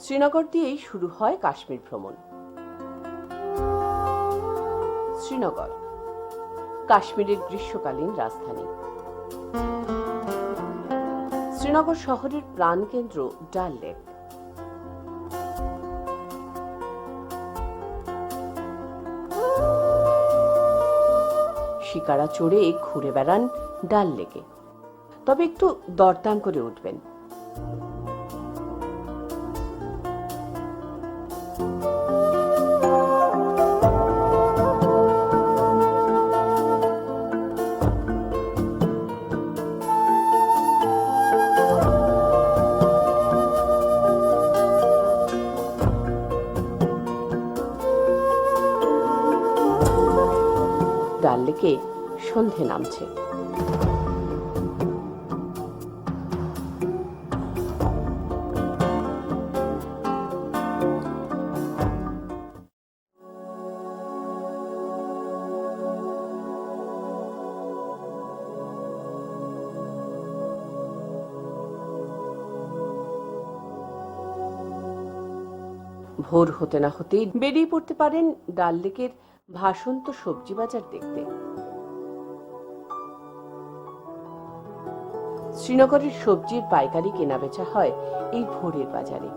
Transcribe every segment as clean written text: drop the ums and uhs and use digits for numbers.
শ্রীনগর দিয়েই শুরু হয় কাশ্মীর ভ্রমণ। শ্রীনগর কাশ্মীরের গ্রীষ্মকালীন রাজধানী। শ্রীনগর শহরের প্রাণকেন্দ্র ডাল লেক। শিকারা চড়ে ঘুরে বেড়ান ডাল লেকে, তবে একটু দরদাম করে উঠবেন। ডাল লেকে সন্ধে নামছে। ভোর হতে না হতেই বেরিয়ে পড়তে পারেন ডাল লেকের ভাসন্ত সবজি বাজার দেখতে। শ্রীনগরের সবজির পাইকারি কেনাবেচা হয় এই ভোরের বাজারে।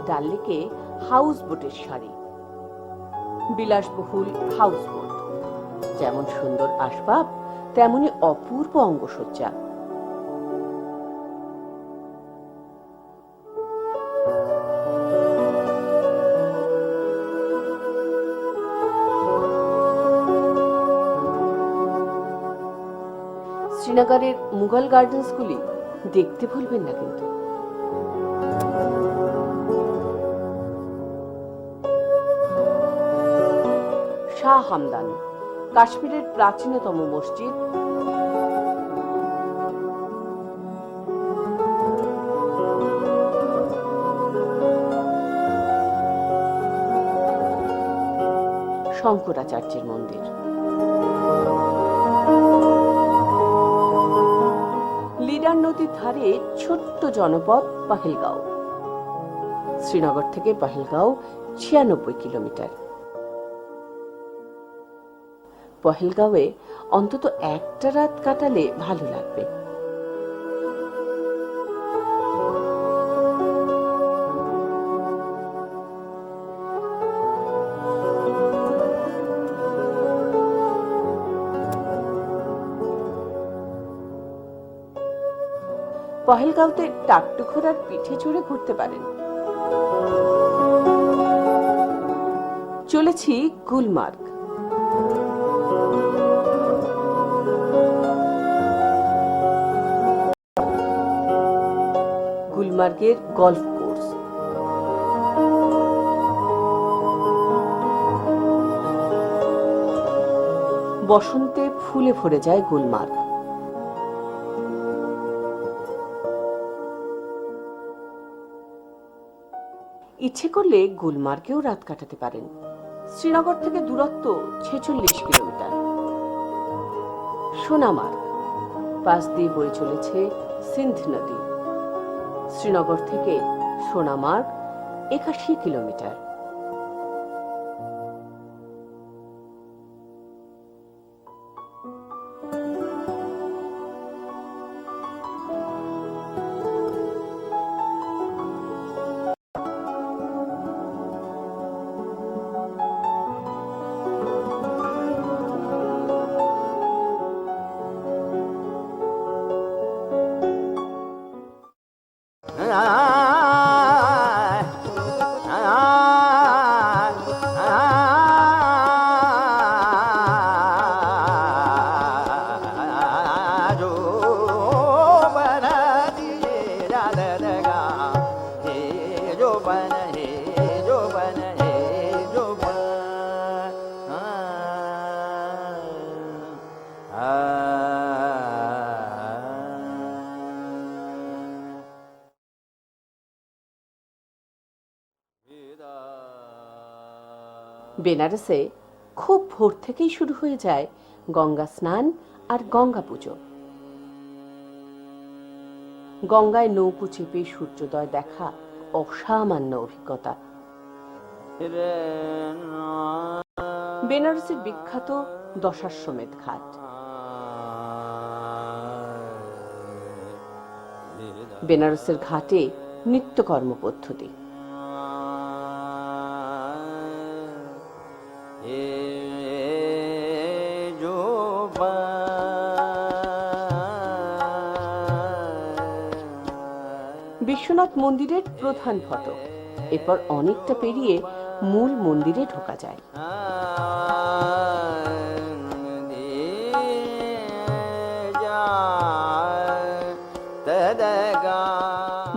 ডাল লেকে হাউস বোটের সারি, বিলাসবহুল হাউস বোট, যেমন সুন্দর আসবাব তেমনি অপূর্ব অঙ্গসজ্জা। শ্রীনগরের মুঘল গার্ডেন্স গুলি দেখতে ভুলবেন না কিন্তু। শাহ হামদান কাশ্মীরের প্রাচীনতম মসজিদ। শঙ্করাচার্যের মন্দির। লিডার নদীর ধারে ছোট্ট জনপদ পাহেলগাঁও। শ্রীনগর থেকে পাহেলগাঁও 96 কিলোমিটার। পহেলগাঁওয়ে অন্তত একটা রাত কাটালে ভালো লাগবে। পহেলগাঁওতে টাকটু ঘোড়ার পিঠে চড়ে ঘুরতে পারেন। চলেছি গুলমার্গ। গুলমার্গের golf course. বসন্তে ফুলে ভরে যায় গুলমার্গ। ইচ্ছে করলে গুলমার্গেও রাত কাটাতে পারেন। শ্রীনগর থেকে দূরত্ব 46 কিলোমিটার। সোনামার্গ, পাশ দিয়ে বয়ে চলেছে সিন্ধ নদী। শ্রীনগর থেকে সোনামার্গ 81 কিলোমিটার। বেনারসে খুব ভোর থেকেই শুরু হয়ে যায় গঙ্গা স্নান আর গঙ্গা পুজো। গঙ্গায় নৌকো চেপে সূর্যোদয় দেখা অসামান্য অভিজ্ঞতা। বেনারসের বিখ্যাত দশাশ্বমেধ ঘাট। বেনারসের ঘাটে নিত্যকর্ম পদ্ধতি। বিশ্বনাথ মন্দিরের প্রধান ফটক। এরপর অনেকটা পেরিয়ে মূল মন্দিরে ঢোকা যায়।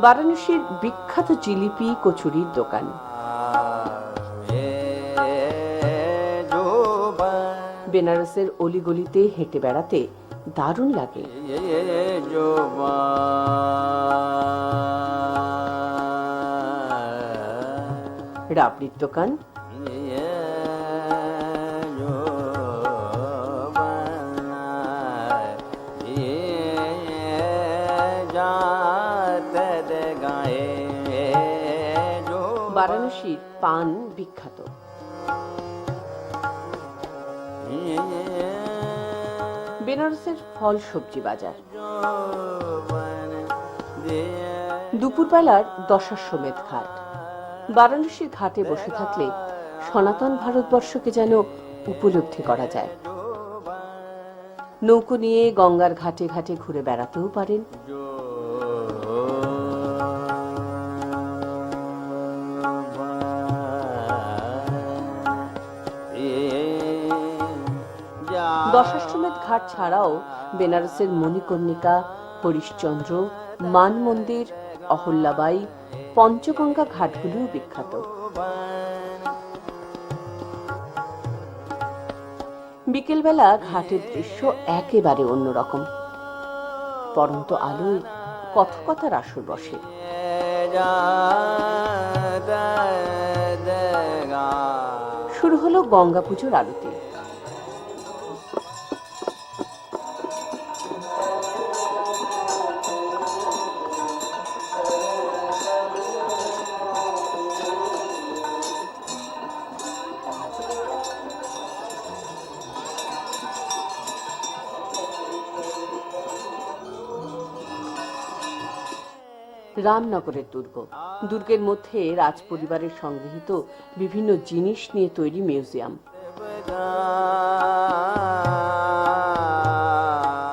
বারাণসীর বিখ্যাত জিলিপি কচুরির দোকান। বেনারসের অলিগলিতে হেঁটে বেড়াতে দারুণ লাগে। রাবড়ির দোকান। বারাণসীর পান বিখ্যাত। বেনারসের ফল সবজি বাজার। দুপুরবেলার দশাশ্বমেধ ঘাট। বারাণসীর ঘাটে বসে থাকলে সনাতন ভারতবর্ষকে যেন উপলব্ধি করা যায়। নৌকো নিয়ে গঙ্গার ঘাটে ঘাটে ঘুরে বেড়াতেও পারেন। দশাশ্বমেধ ঘাট ছাড়াও বেনারসের মণিকর্ণিকা, হরিশ্চন্দ্র, মান মন্দির, অহল্যাবাই, পঞ্চগঙ্গা ঘাটগুলিও বিখ্যাত। বিকেলবেলা ঘাটের দৃশ্য একেবারে অন্যরকম। পরন্ত আলোয় কথকথার আসর বসে। শুরু হলো গঙ্গা পুজোর আরতি। রামনগরের দুর্গ। দুর্গের মধ্যে রাজ পরিবারের সংগৃহীত বিভিন্ন জিনিস নিয়ে তৈরি মিউজিয়াম।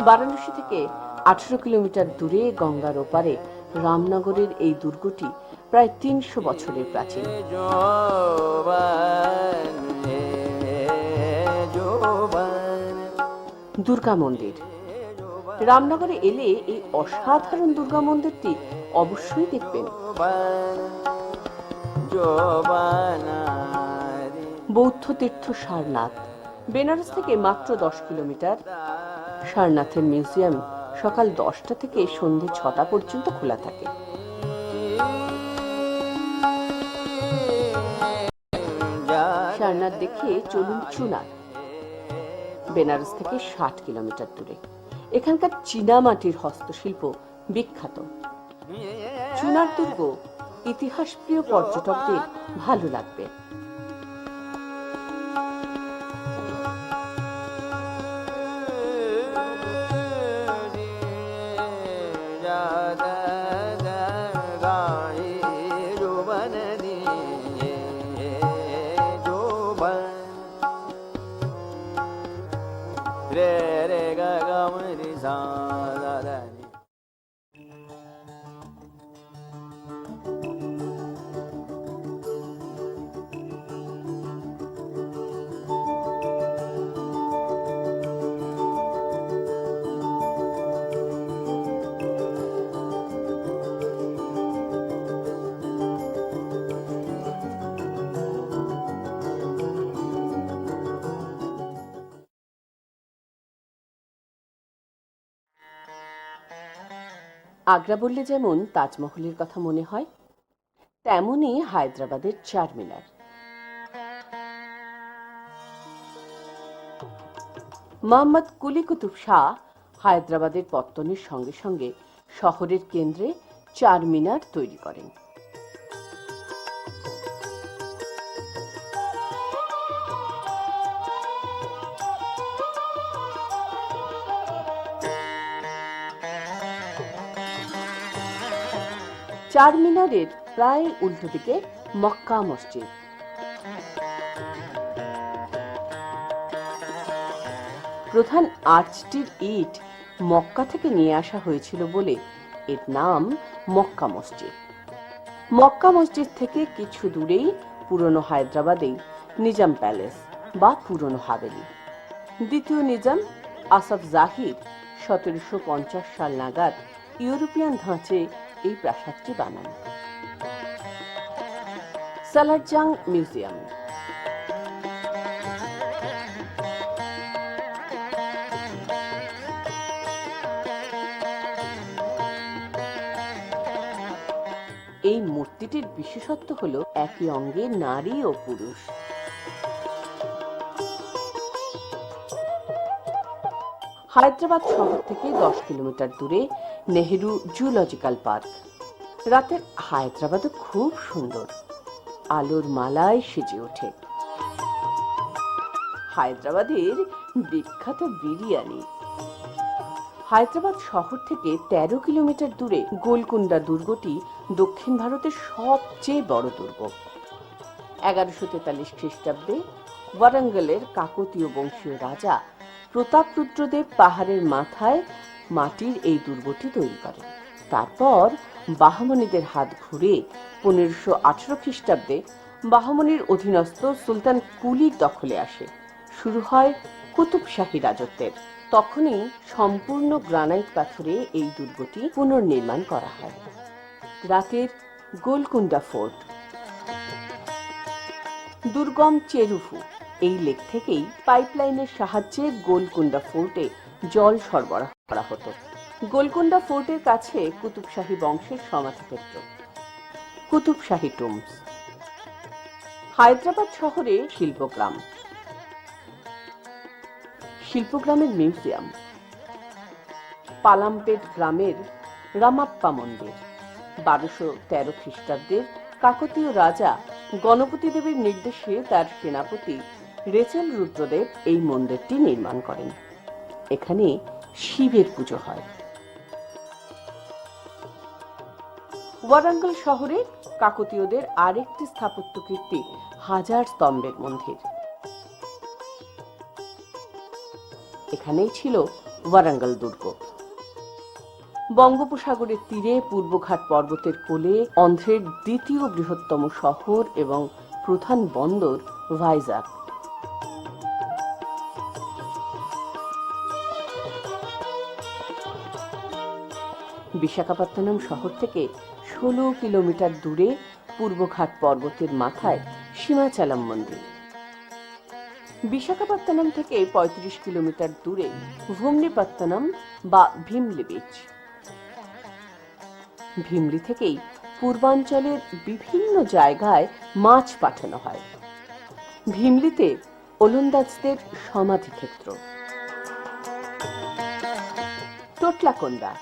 বারাণসী থেকে 18 কিলোমিটার দূরে গঙ্গার ওপারে রামনগরের এই দুর্গটি প্রায় 300 বছরের প্রাচীন। দুর্গা মন্দির। রামনগরে এলে এই অসাধারণ দুর্গা মন্দিরটি অবশ্যই দেখবেন। বৌদ্ধ তীর্থ সারনাথ। বেনারস থেকে মাত্র 10 কিলোমিটার। সারনাথের মিউজিয়াম সকাল 10টা থেকে সন্ধ্যে 6টা পর্যন্ত খোলা থাকে। সারনাথ দেখে চলুন চুনার। বেনারস থেকে 60 কিলোমিটার দূরে। এখানকার চীনামাটির হস্তশিল্প বিখ্যাত। চুনার দুর্গ ইতিহাস প্রিয় পর্যটকদের ভালো লাগবে। আগ্রা বললে যেমন তাজমহলের কথা মনে হয়, তেমনি হায়দ্রাবাদের চারমিনার। মোহাম্মদ কুলি কুতুব শাহ হায়দ্রাবাদের পত্তনের সঙ্গে সঙ্গে শহরের কেন্দ্রে চারমিনার তৈরি করেন। চারমিনারের প্রায় উল্টো দিকে মক্কা মসজিদ। প্রধান আর্চটির ইট মক্কা থেকে নিয়ে আসা হয়েছিল বলে এর নাম মক্কা মসজিদ। মক্কা মসজিদ থেকে কিছু দূরেই পুরনো হায়দ্রাবাদে নিজাম প্যালেস বা পুরনো হাভেলি। দ্বিতীয় নিজাম আসফ জাহির 1750 সাল নাগাদ ইউরোপিয়ান ধাঁচে এই প্রাসাদটি বানান। সালারজাং মিউজিয়াম। এই মূর্তিটির বিশেষত্ব হলো একই অঙ্গে নারী ও পুরুষ। হায়দ্রাবাদ শহর থেকে 10 কিলোমিটার দূরে নেহেরু জুলজিক্যাল পার্ক। রাতের হায়দ্রাবাদও খুব সুন্দর, আলোর মালায় সেজে ওঠে। হায়দ্রাবাদের বিখ্যাত বিরিয়ানি। হায়দ্রাবাদ শহর থেকে 13 কিলোমিটার দূরে গোলকুন্ডা দুর্গটি দক্ষিণ ভারতের সবচেয়ে বড় দুর্গ। 1143 খ্রিস্টাব্দে ওয়ারাঙ্গলের কাকতীয় বংশীয় রাজা প্রতাপরুদ্রদেব পাহাড়ের মাথায় মাটির এই দুর্গটি তৈরি করেন। তারপর বাহমনিদের হাত ঘুরে 1518 খ্রিস্টাব্দে বাহমনির অধীনস্থ সুলতান কুলির দখলে আসে। শুরু হয় কুতুব শাহী রাজত্বের। তখনই সম্পূর্ণ গ্রানাইট পাথরে এই দুর্গটি পুনর্নির্মাণ করা হয়। রাতের গোলকুন্ডা ফোর্ট। দুর্গম চেরুফু এই লেক থেকেই পাইপলাইনের সাহায্যে গোলকুন্ডা ফোর্টে জল সরবরাহ করা হতো। গোলকুন্ডা ফোর্টের কাছে কুতুব শাহী বংশের সমাধিক্ষেত্র, কুতুব শাহী টুম্বস। হায়দ্রাবাদ শহরে শিল্পগ্রাম, শিল্পগ্রামের মিউজিয়াম। পালামপেট গ্রামের রামাপ্পা মন্দির। 1213 খ্রিস্টাব্দের কাকতীয় রাজা গণপতি দেবের নির্দেশে তার সেনাপতি রেচেল রুদ্রদেব এই মন্দিরটি নির্মাণ করেন। এখানে শিবের পুজো হয়। ওয়ারাঙ্গল শহরে কাকতীয়দের আরেকটি স্থাপত্য কীর্তি 1000 স্তম্ভের মন্দির। এখানেই ছিল ওয়ারাঙ্গল দুর্গ। বঙ্গোপসাগরের তীরে পূর্বঘাট পর্বতের কোলে অন্ধ্রের দ্বিতীয় বৃহত্তম শহর এবং প্রধান বন্দর ভাইজাগ। বিশাখাপত্তনম শহর থেকে 16 কিলোমিটার দূরে পূর্বঘাট পর্বতের মাথায় সীমাচালাম মন্দির। বিশাখাপত্তনম থেকে 35 কিলোমিটার দূরে ভূমনিপত্তনম বা ভীমলি বিচ। ভীমলি থেকেই পূর্বাঞ্চলের বিভিন্ন জায়গায় মাছ পাঠানো হয়। ভীমলিতে ওলন্দাজদের সমাধি ক্ষেত্র, টোটলাকোন্ডা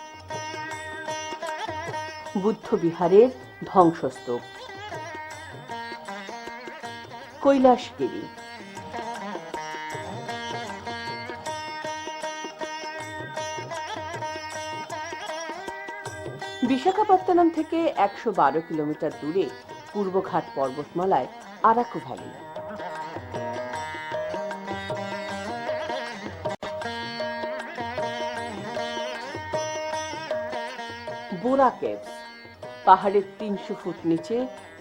বুদ্ধ বিহারের ধ্বংসস্তূপ, কৈলাসগিরি, বিশাখাপত্তনম থেকে 112 কিলোমিটার দূরে পূর্বঘাট পর্বতমালায় আরাকু ভ্যালি। বোরা কেভস, পাহাড়ের 300 ফুট নিচে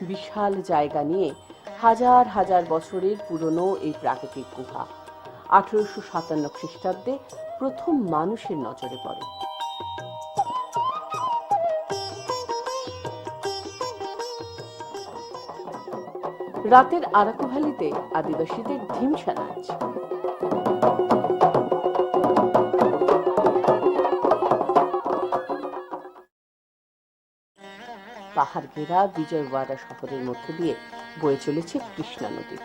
বিশাল জায়গা নিয়ে হাজার হাজার বছরের পুরনো এই প্রাকৃতিক গুহা 1857 খ্রিস্টাব্দে প্রথম মানুষের নজরে পড়ে। রাতের আরাকু ভ্যালিতে আদিবাসীদের ধিমসা নাচ। পাহাড় ঘেরা বিজয়ওয়াড়া শহরের মধ্য দিয়ে বয়ে চলেছে কৃষ্ণা নদী।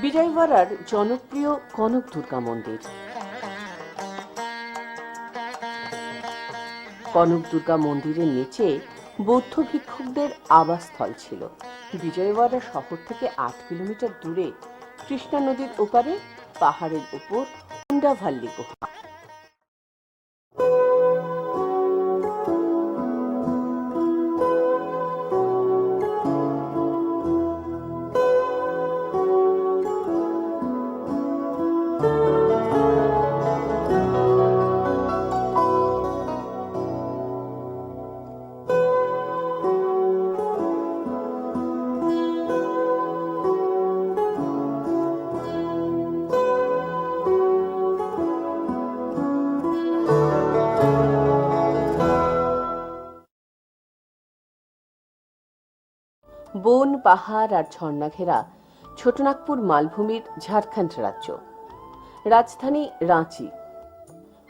বিজয়ওয়াড়ার জনপ্রিয় কনক দুর্গা মন্দির। কনক দুর্গা মন্দিরের নিচে বৌদ্ধ ভিক্ষুকদের আবাসস্থল ছিল। বিজয়ওয়াড়া শহর থেকে 8 কিলোমিটার দূরে কৃষ্ণা নদীর ওপারে পাহাড়ের উপর কুন্ডাভাল্লি গুহা। বন, পাহাড় আর ঝর্ণা ঘেরা ছোটনাগপুর মালভূমির ঝাড়খণ্ড রাজ্য। রাজধানী রাঁচি।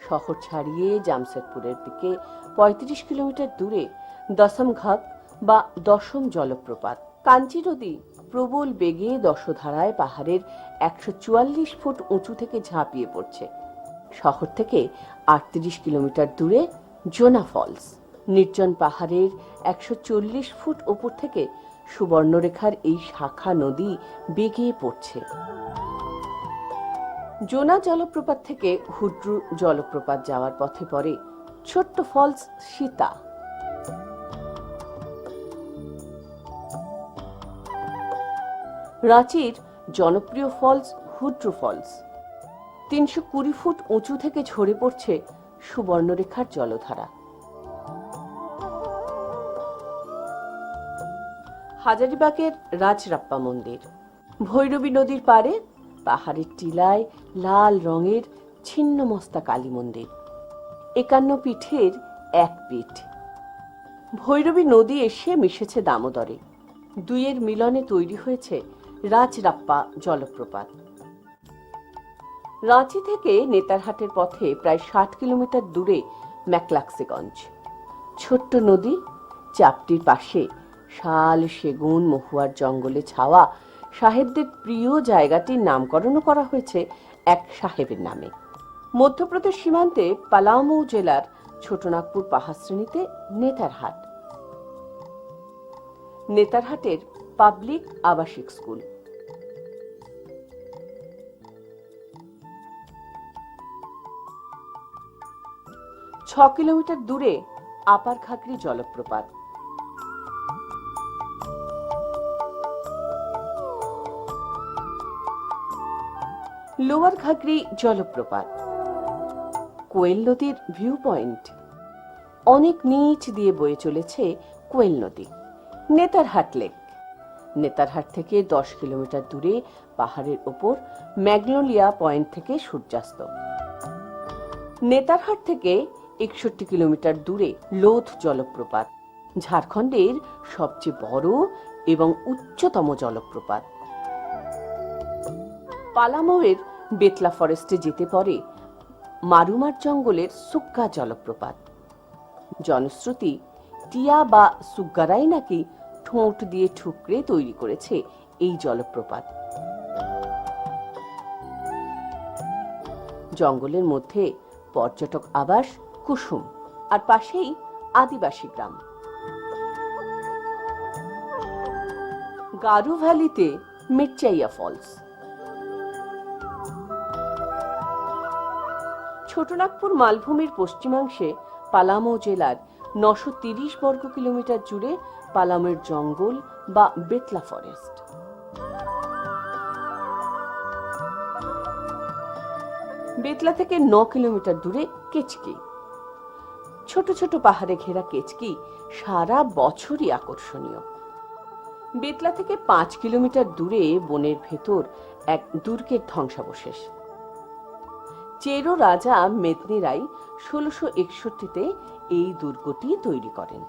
শহর ছাড়িয়ে জামশেদপুরের দিকে 35 কিলোমিটার দূরে দশমঘাট বা দশম জলপ্রপাত। কাঞ্চি নদী প্রবল বেগে দশধারায় পাহাড়ের 144 ফুট উঁচু থেকে ঝাঁপিয়ে পড়ছে। শহর থেকে 38 কিলোমিটার দূরে জোনা ফলস। নির্জন পাহাড়ের 140 ফুট উপর থেকে সুবর্ণরেখার এই শাখা নদী বেগে পড়ছে। জোনা জলপ্রপাত থেকে হুড্রু জলপ্রপাত যাওয়ার পথে পড়ে ছোট্ট ফলস সীতা। রাঁচির জনপ্রিয় ফলস হুড্রু ফলস। 320 ফুট উঁচু থেকে ঝরে পড়ছে সুবর্ণরেখার জলধারা। হাজারিবাগের রাজরাপ্পা মন্দির। ভৈরবী নদীর পাড়ে পাহাড়ের টিলায় লাল রঙের ছিন্নমস্তা কালী মন্দির। 51 পীঠের এক পীঠ। ভৈরবী নদী এসে মিশেছে দামোদরে। দুইয়ের মিলনে তৈরি হয়েছে রাজরাপ্পা জলপ্রপাত। রাঁচি থেকে নেতারহাটের পথে প্রায় 60 কিলোমিটার দূরে ম্যাকলাক্সিগঞ্জ। ছোট্ট নদী, চাপটির পাশে শাল, সেগুন, মহুয়ার জঙ্গলে ছাওয়া সাহেবদের প্রিয় জায়গাটির নামকরণও করা হয়েছে এক সাহেবের নামে। মধ্যপ্রদেশ সীমান্তে পালামৌ জেলার ছোটনাগপুর পাহাড় শ্রেণীতে নেতারহাট। নেতারহাটের পাবলিক আবাসিক স্কুল। ছ কিলোমিটার দূরে আপার খাগড়ি জলপ্রপাত। লোয়ার খাগড়ি জলপ্রপাত। কোয়েল নদীর ভিউ পয়েন্ট। অনেক নিচ দিয়ে বয়ে চলেছে কোয়েল নদী। নেতারহাট লেক। নেতারহাট থেকে 10 কিলোমিটার দূরে পাহাড়ের ওপর ম্যাগনোলিয়া পয়েন্ট থেকে সূর্যাস্ত। নেতারহাট থেকে 61 কিলোমিটার দূরে লোধ জলপ্রপাত, ঝাড়খণ্ডের সবচেয়ে বড় এবং উচ্চতম জলপ্রপাত। পালামৌয়ের বেতলা ফরেস্টে যেতে পারে মারুমার জঙ্গলের সুগ্গা জলপ্রপাত। জনশ্রুতি টিয়া বা সুগ্গারাই নাকি ঠোঁট দিয়ে ঠুকরে তৈরি করেছে এই জলপ্রপাত। জঙ্গলের মধ্যে পর্যটক আবাস কুসুম, আর পাশেই আদিবাসী গ্রাম। গারু ভ্যালিতে মির্চাইয়া ফলস। ছোটনাগপুর মালভূমির পশ্চিমাংশে পালামৌ জেলার 930 বর্গ কিলোমিটার জুড়ে পালামের জঙ্গল বা বেতলা ফরেস্ট। বেতলা থেকে 9 কিলোমিটার দূরে কেচকি। ছোট ছোট পাহাড়ে ঘেরা কেচকি সারা বছরই আকর্ষণীয়। বেতলা থেকে 5 কিলোমিটার দূরে বনের ভেতর এক দুর্গের ধ্বংসাবশেষ। চেরো রাজা মেদিনী রায় 1661-তে এই দুর্গটি তৈরি করেন।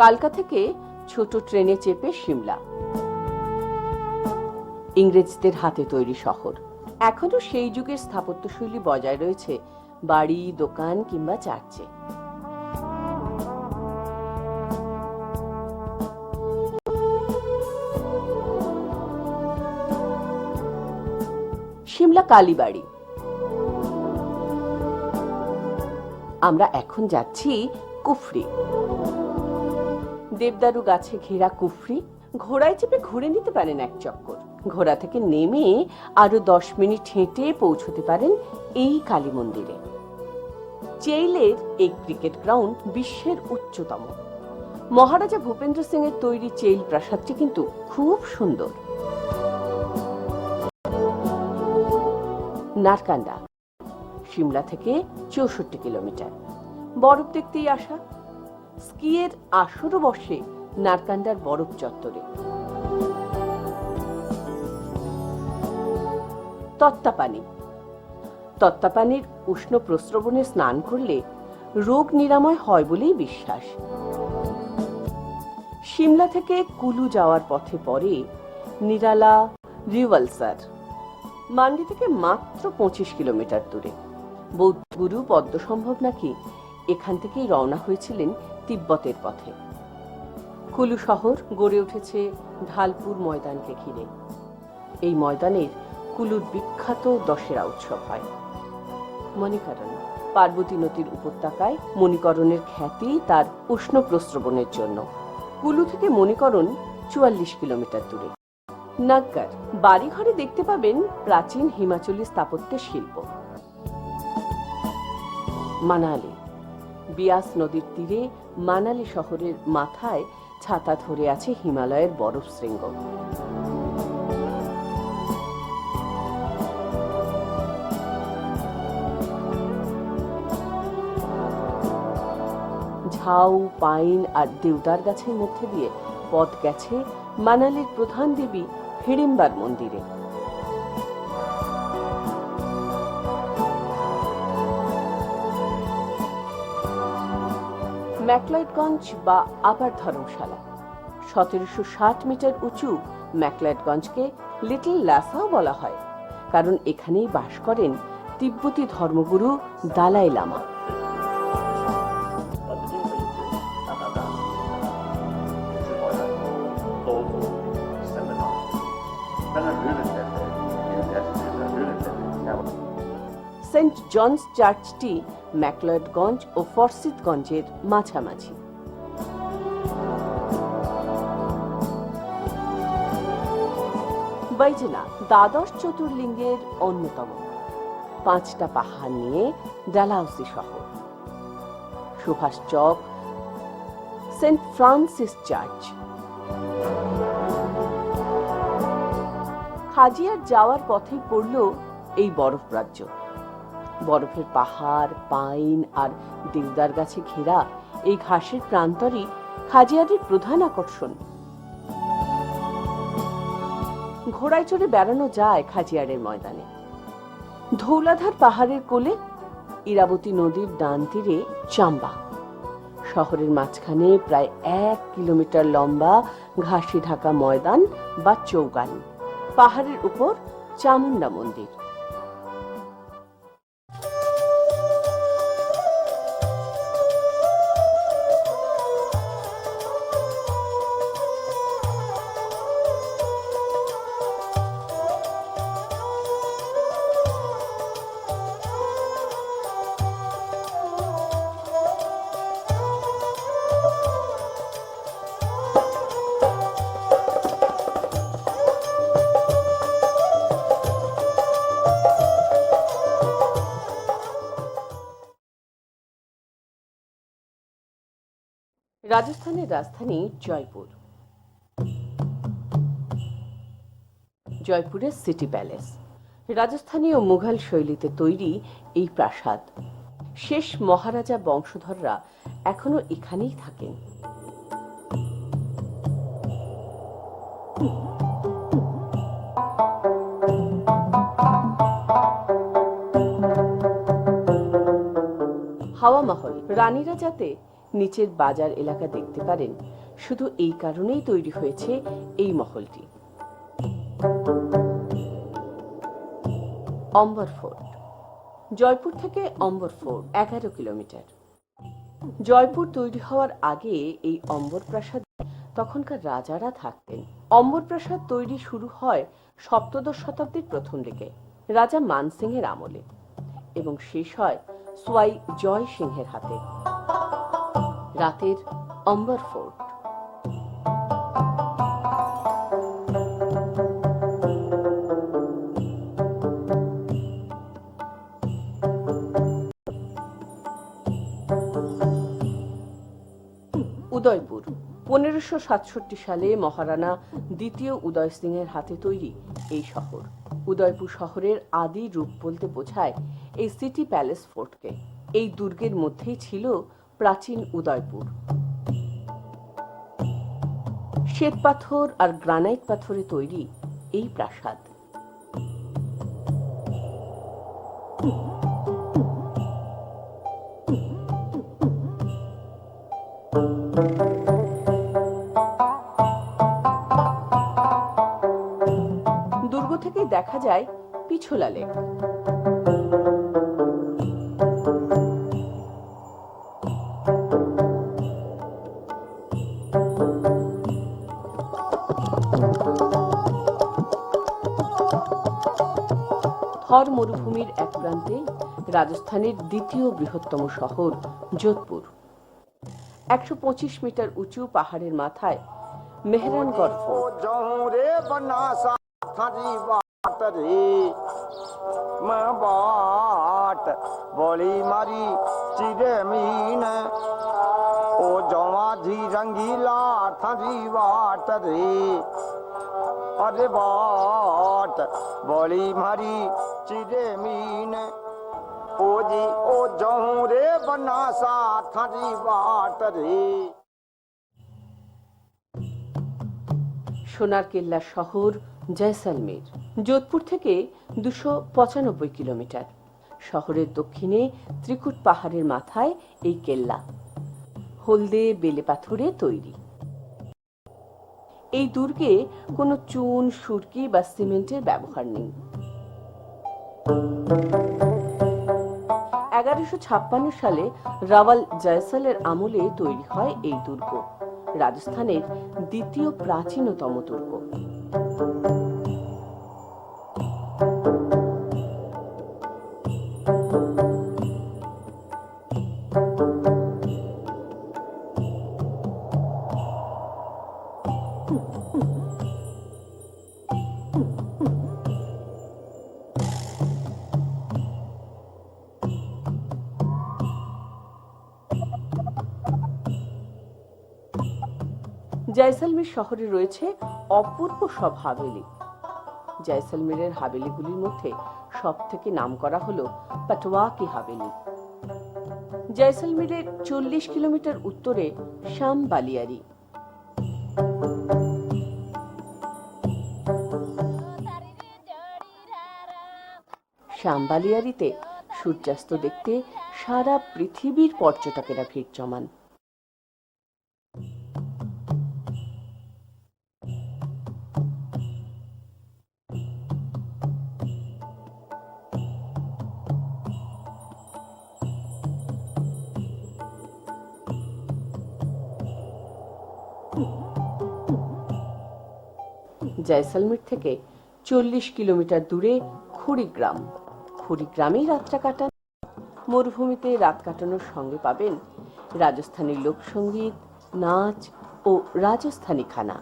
কালকা থেকে ছোট ট্রেনে চেপে সিমলা। ইংরেজদের হাতে তৈরি শহর। এখনো সেই যুগের স্থাপত্যশৈলী বজায় রয়েছে বাড়ি, দোকান কিংবা চার্চে। সিমলা কালীবাড়ি। আমরা এখন যাচ্ছি কুফরি। দেবদারু গাছে ঘেরা কুফরি। ঘোড়ায় চেপে ঘুরে নিতে পারেন এক চক্কর। ঘোড়া থেকে নেমে আরো 10 মিনিট হেঁটে পৌঁছতে পারেন এই কালী মন্দিরে। চেইলের এই ক্রিকেট গ্রাউন্ড বিশ্বের উচ্চতম। মহারাজা ভূপেন্দ্র সিং এর তৈরি চেইল প্রাসাদটি কিন্তু খুব সুন্দর। নারকান্ডা সিমলা থেকে 64 কিলোমিটার। বরফ দেখতেই আসা। স্কিয়ের আসরও বসে নারকান্ডার বরফ চত্বরে। তত্তাপানি। তত্তাপানির উষ্ণ প্রস্রবণে স্নান করলে রোগ নিরাময় হয় বলেই বিশ্বাস। সিমলা থেকে কুলু যাওয়ার পথে পড়ে নিরালা রিভালসার। মান্ডি থেকে মাত্র 25 কিলোমিটার দূরে। বৌদ্ধ গুরু পদ্মসম্ভব নাকি এখান থেকেই রওনা হয়েছিলেন তিব্বতের পথে। কুলু শহর গড়ে উঠেছে ঢালপুর ময়দানকে ঘিরে। এই ময়দানের কুলুর বিখ্যাত দশেরা উৎসব হয়। মণিকরণ। পার্বতী নদীর উপত্যকায় মণিকরণের খ্যাতি তার উষ্ণ প্রস্রবণের জন্য। কুলু থেকে মণিকরণ 44 কিলোমিটার দূরে। নাগগার। বাড়িঘরে দেখতে পাবেন প্রাচীন হিমাচলী স্থাপত্যের শিল্প। মানালি। বিয়াস নদীর তীরে মানালি শহরের মাথায় ছাতা ধরে আছে হিমালয়ের বরফ শৃঙ্গ। ঝাউ, পাইন আর দেওদার গাছের মধ্যে দিয়ে পথ গেছে মানালির প্রধান দেবী হিড়িম্বার মন্দিরে। ম্যাকলয়েডগঞ্জ বা আপার ধর্মশালা। 1760 মিটার উঁচু ম্যাকলয়েডগঞ্জকে লিটল লাসাও বলা হয়, কারণ এখানেই বাস করেন তিব্বতী ধর্মগুরু দালাই লামা। সেন্ট জনস চার্চটি ম্যাকলয়েডগঞ্জ ও ফরসিথগঞ্জের মাঝামাঝি। বাইজেনা দ্বাদশ জ্যোতির্লিঙ্গের অন্যতম। 5টা পাহাড় নিয়ে ডালহাউসি শহর। সুভাষ চক, সেন্ট ফ্রান্সিস চার্চ। খাজিয়ার যাওয়ার পথে পড়ল এই বরফ রাজ্য। বরফের পাহাড়, পাইন আর দেওদার গাছে ঘেরা এই ঘাসের প্রান্তরই খাজিয়ারের প্রধান আকর্ষণ। ঘোড়ায় চড়ে বেড়ানো যায় খাজিয়ারের ময়দানে। ধৌলাধার পাহাড়ের কোলে ইরাবতী নদীর ডান তীরে চাম্বা। শহরের মাঝখানে প্রায় 1 কিলোমিটার লম্বা ঘাসে ঢাকা ময়দান বা চৌগান। পাহাড়ের উপর চামুন্ডা মন্দির। রাজস্থানের রাজধানী জয়পুর। জয়পুরের সিটি প্যালেস। রাজস্থানী ও মুঘল শৈলীতে তৈরি এই প্রাসাদ। শেষ মহারাজা বংশধররা এখনো এখানেই থাকেন। হাওয়া মহল। রানীরা যাতে নিচের বাজার এলাকা দেখতে পারেন, শুধু এই কারণেই তৈরি হয়েছে এই মহলটি। অম্বর ফোর্ট। জয়পুর থেকে অম্বর ফোর্ট 11 কিলোমিটার। জয়পুর তৈরি হওয়ার আগে এই অম্বর প্রাসাদে তখনকার রাজারা থাকতেন। অম্বর প্রাসাদ তৈরি শুরু হয় 17 শতাব্দীর প্রথম দিকে রাজা মান সিং এর আমলে এবং শেষ হয় সোয়াই জয় সিংহের হাতে। রাতের অম্বর ফোর্ট। উদয়পুর। 1567 সালে মহারানা দ্বিতীয় উদয় সিং এর হাতে তৈরি এই শহর। উদয়পুর শহরের আদি রূপ বলতে বোঝায় এই সিটি প্যালেস ফোর্টকে। এই দুর্গের মধ্যেই ছিল প্রাচীন উদয়পুর। শ্বেত পাথর আর গ্রানাইট পাথরে তৈরি এই প্রাসাদ। দুর্গ থেকে দেখা যায় পিছোলা লেক। থর মরুভূমির এক প্রান্তে রাজস্থানের দ্বিতীয় বৃহত্তম শহর যোধপুর। 125 মিটার উঁচু পাহাড়ের মাথায় মেহরানগড় ফোর্ট। बोली मारी चिरे मीन ओ जवा धी रंगीला थरी बाट रे अरे बाट बोली मारी चिरे मीन ओ जी ओ जहूं रे बनासा थरी बाट रे। সোনার কেল্লা শহর জয়সালমের। যোধপুর থেকে 295 কিলোমিটার। শহরের দক্ষিণে ত্রিকুট পাহাড়ের মাথায় এই কেল্লা, হলদে বেলে পাথরে তৈরি। এই দুর্গে কোনো চুন, সুরকি বা সিমেন্টের ব্যবহার নেই। 1156 সালে রাওয়াল জয়সালের আমলে তৈরি হয় এই দুর্গ, রাজস্থানের দ্বিতীয় প্রাচীনতম দুর্গ। জয়সালমের শহরে রয়েছে অপূর্ব সব হাভেলি, জয়সলমেরের হাভেলিগুলির মধ্যে সব থেকে নামকরা হলো পাটওয়া কি হাভেলি। জয়সলমেরের 40 কিলোমিটার উত্তরে শ্যাম বালিয়ারি। শ্যামবালিয়ারিতে সূর্যাস্ত দেখতে সারা পৃথিবীর পর্যটকেরা ভিড় জমান। জয়সলমের থেকে 40 কিলোমিটার দূরে খুড়িগ্রাম। খুড়িগ্রামেই রাতটা কাটান। মরুভূমিতে রাত কাটানোর সঙ্গে পাবেন রাজস্থানী লোকসঙ্গীত, নাচ ও রাজস্থানী খানা।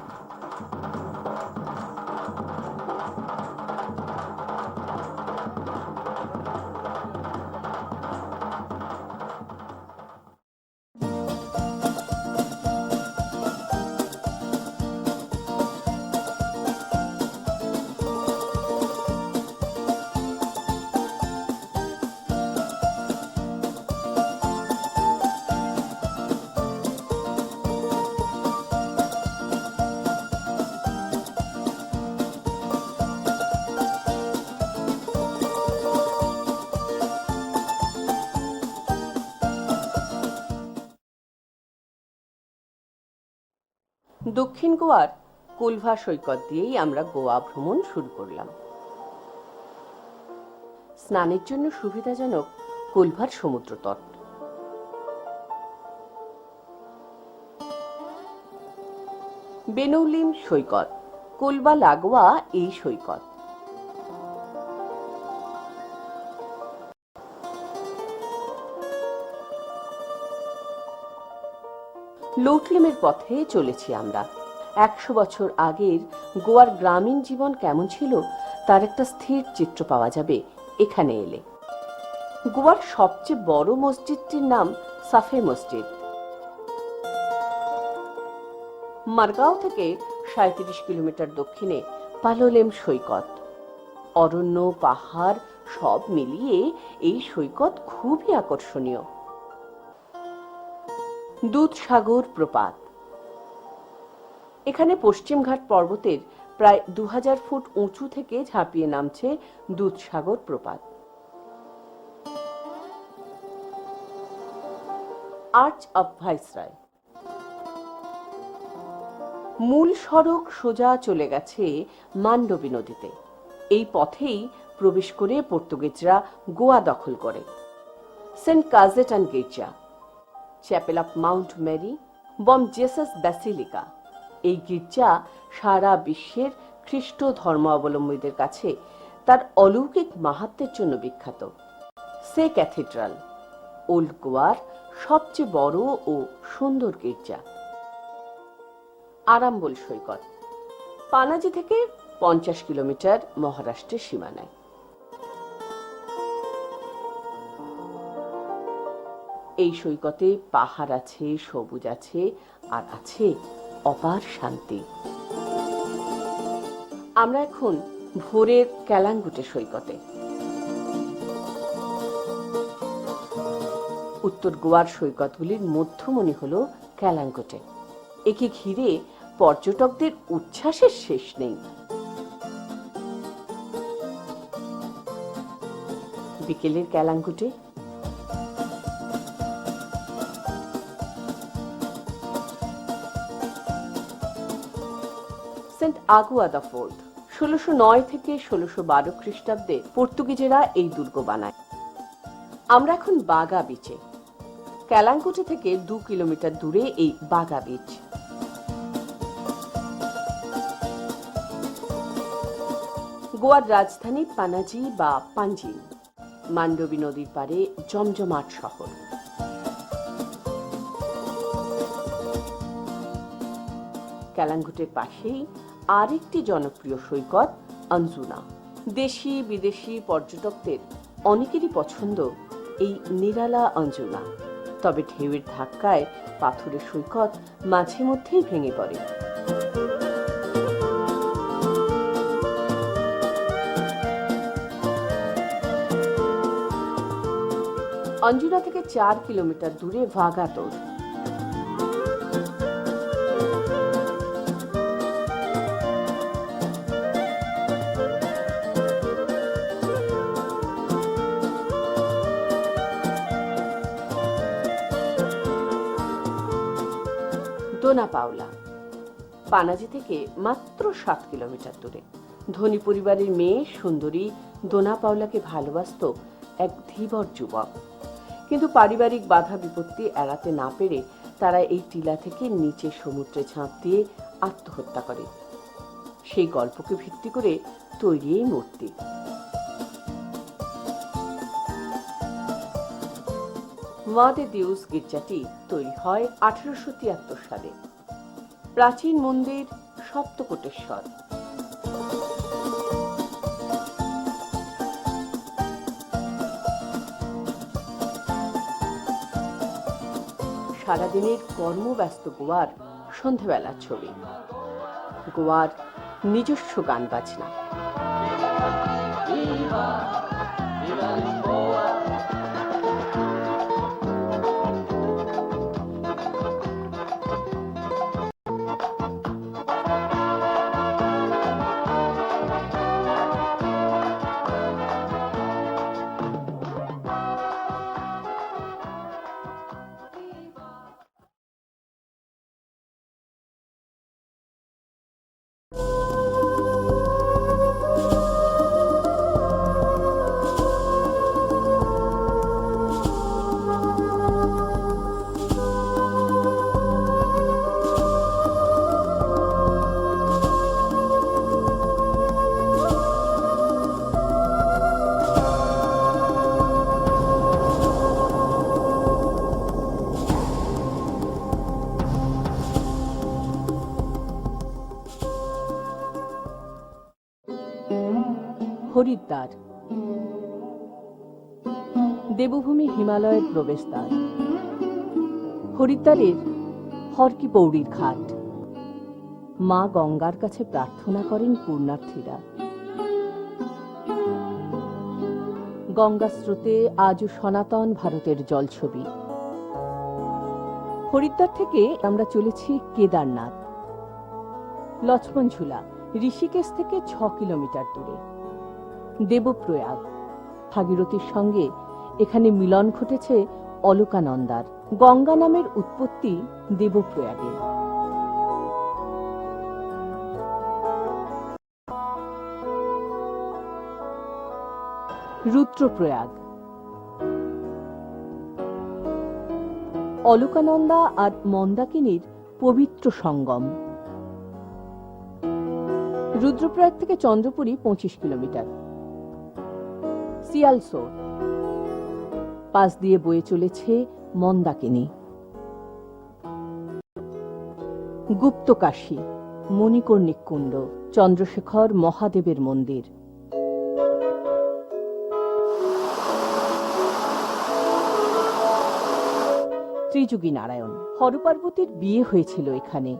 দক্ষিণ গোয়ার কোলভা সৈকত দিয়েই আমরা গোয়া ভ্রমণ শুরু করলাম। স্নানের জন্য সুবিধাজনক কোলভার সমুদ্র তট। বেনৌলিম সৈকত, কোলবা লাগোয়া এই সৈকত। লৌটলিমের পথে চলেছি আমরা। 100 বছর আগের গোয়ার গ্রামীণ জীবন কেমন ছিল তার একটা স্থির চিত্র পাওয়া যাবে এখানে এলে। গোয়ার সবচেয়ে বড় মসজিদটির নাম সাফে মসজিদ। মারগাঁও থেকে 37 কিলোমিটার দক্ষিণে পালোলেম সৈকত। অরণ্য, পাহাড় সব মিলিয়ে এই সৈকত খুবই আকর্ষণীয়। দুধসাগর প্রপাত। এখানে পশ্চিমঘাট পর্বতের প্রায় 2000 ফুট উঁচু থেকে ঝাঁপিয়ে নামছে দুধসাগর প্রপাত। Arch of Viceroy. মূল সড়ক সোজা চলে গেছে মান্ডবী নদীতে। এই পথেই প্রবেশ করে পর্তুগিজরা গোয়া দখল করে। সেন্ট কাজেটান গির্জা, Chapel of Mount Mary, Bom Jesus Basilica. এই গির্জা সারা বিশ্বের খ্রিস্ট ধর্মাবলম্বীদের কাছে তার অলৌকিক মাহাত্ম্যের জন্য বিখ্যাত। সে ক্যাথিড্রাল, ওল্ড গোয়ার সবচেয়ে বড় ও সুন্দর গির্জা। আরাম্বল সৈকত, পানাজি থেকে 50 কিলোমিটার মহারাষ্ট্রের সীমানায়। এই সৈকতে পাহাড় আছে, সবুজ আছে, আর আছে অপার শান্তি। আমরা এখন ভোরের ক্যালাঙ্গুটে সৈকতে। উত্তর গোয়ার সৈকতগুলির মধ্যমণি হল ক্যালাঙ্গুটে। একে ঘিরে পর্যটকদের উচ্ছ্বাসের শেষ নেই। বিকেলের ক্যালাঙ্গুটে সেন্ট আগুয়া দ্য ফোর্ট। 1609 থেকে 1612 খ্রিস্টাব্দে পর্তুগিজেরা এই দুর্গ বানায়। আমরা এখন বাগা বিচে। ক্যালাঙ্গুটে থেকে 2 কিলোমিটার দূরে এই বাগা বিচ। গোয়ার রাজধানী পানাজি বা পাঞ্জিম। মান্ডবী নদীর পারে জমজমাট শহর। ক্যালাঙ্গুটের পাশেই আরেকটি জনপ্রিয় সৈকত আঞ্জুনা। দেশি বিদেশি পর্যটকদের অনেকেরই পছন্দ এই নিরালা আঞ্জুনা। তবে ঢেউয়ের ধাক্কায় পাথরের সৈকত মাঝে মধ্যেই ভেঙে পড়ে। অঞ্জনা থেকে 4 কিলোমিটার দূরে ভাগাতোর। দোনা পাওলা পানাজি থেকে মাত্র 7 কিলোমিটার দূরে। ধনী পরিবারের মেয়ে সুন্দরী দোনা পাওলাকে ভালোবাসত এক ধীবর যুবক, কিন্তু পারিবারিক বাধা বিপত্তি এড়াতে না পেরে তারা এই টিলা থেকে নিচে সমুদ্রে ঝাঁপ দিয়ে আত্মহত্যা করে। সেই গল্পকে ভিত্তি করে তৈরি এই মূর্তি। মাদে দিউস গির্জাটি তৈরি হয় 1873 সালে। প্রাচীন মন্দির সপ্তকোটেশ্বর। সারাদিনের কর্মব্যস্ত গোয়ার সন্ধ্যাবেলার ছবি। গোয়ার নিজস্ব গান বাজনা। হরিদ্বার দেবভূমি হিমালয়ের প্রবেশদ্বার। হরিদ্বারের হরকি পৌড়ির ঘাট। মা গঙ্গার কাছে প্রার্থনা করেন পুণ্যার্থীরা। গঙ্গা স্রোতে আজও সনাতন ভারতের জলছবি। হরিদ্বার থেকে আমরা চলেছি কেদারনাথ। লক্ষ্মণঝুলা ঋষিকেশ থেকে 6 কিলোমিটার দূরে। দেবপ্রয়াগ ভাগীরথীর সঙ্গে এখানে মিলন ঘটেছে অলকানন্দার। গঙ্গা নামের উৎপত্তি দেবপ্রয়াগে। রুদ্রপ্রয়াগ অলকানন্দা আর মন্দাকিনীর পবিত্র সঙ্গম। রুদ্রপ্রয়াগ থেকে চন্দ্রপুরী 25 কিলোমিটার। সিয়ালসোর পাশ দিয়ে বয়ে চলেছে মন্দাকিনী। গুপ্তকাশী মণিকর্ণিক কুণ্ড, চন্দ্রশেখর মহাদেবের মন্দির। ত্রিযুগী নারায়ণ হরপার্বতীর বিয়ে হয়েছিল এখানে।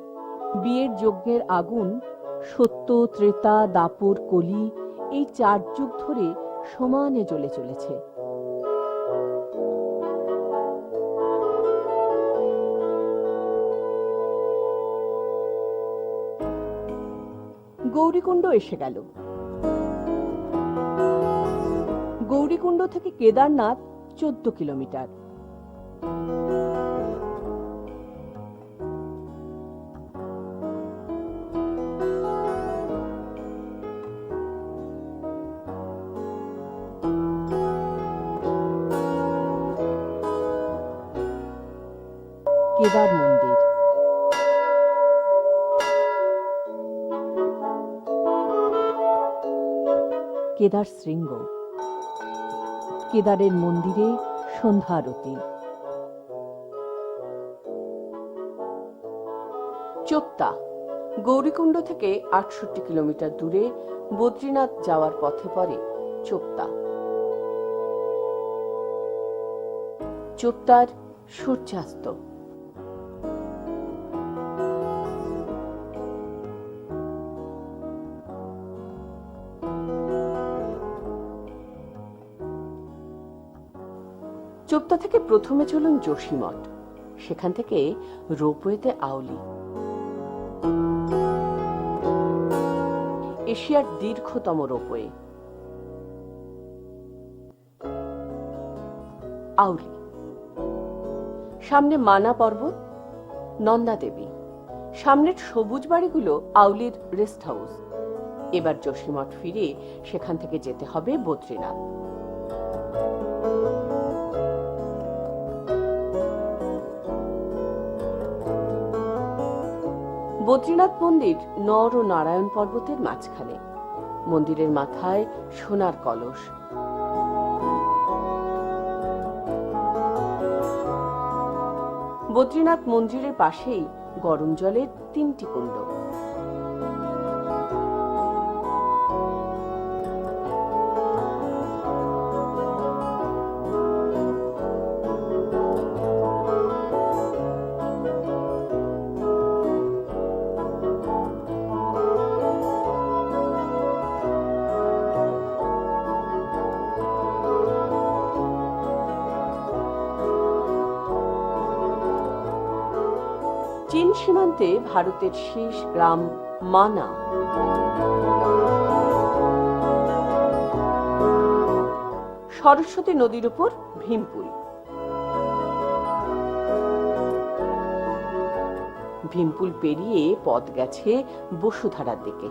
বিয়ের যজ্ঞের আগুন সত্য, ত্রেতা, দাপর, কলি এই 4 যুগ ধরে সমানে জ্বলে চলেছে। গৌরীকুণ্ড এসে গেল। গৌরীকুণ্ড থেকে কেদারনাথ 14 কিলোমিটার। কেদার মন্দির। কেদার শৃঙ্গ। কেদারের মন্দিরে সন্ধ্যা আরতি। চোপতা গৌরীকুণ্ড থেকে 68 কিলোমিটার দূরে বদ্রীনাথ যাওয়ার পথে পড়ে চোপতা। চোপতার সূর্যাস্ত। চোপতা আগরতলা থেকে প্রথমে চলুন যোশীমঠ, সেখান থেকে রোপওয়েতে আউলি। এশিয়ার দীর্ঘতম রোপওয়ে আউলি। সামনে মানা পর্বত, নন্দা দেবী, সামনের সবুজ বাড়িগুলো আউলির রেস্ট হাউস। এবার যোশীমঠ ফিরে সেখান থেকে যেতে হবে বদ্রীনাথ। বদ্রীনাথ মন্দির নর ও নারায়ণ পর্বতের মাঝখানে। মন্দিরের মাথায় সোনার কলস। বদ্রীনাথ মন্দিরের পাশেই গরম জলের 3টি কুণ্ড। চীন সীমান্তে ভারতের শেষ গ্রাম মানা। সরস্বতী নদীর উপর ভীমপুল। ভীমপুল পেরিয়ে পথ গেছে বসুধারার দিকে।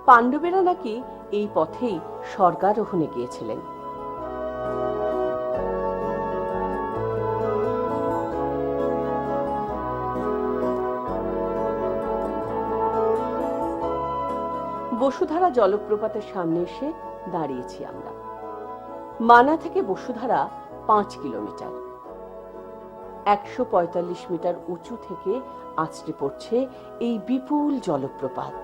পাণ্ডবেরা নাকি এই পথেই স্বর্গারোহণে গিয়েছিলেন। বসুধারা জলপ্রপাতের সামনে এসে দাঁড়িয়েছি আমরা। মানা থেকে বসুধারা 5 কিলোমিটার। 145 মিটার উঁচু থেকে আছড়ে পড়ছে এই বিপুল জলপ্রপাত।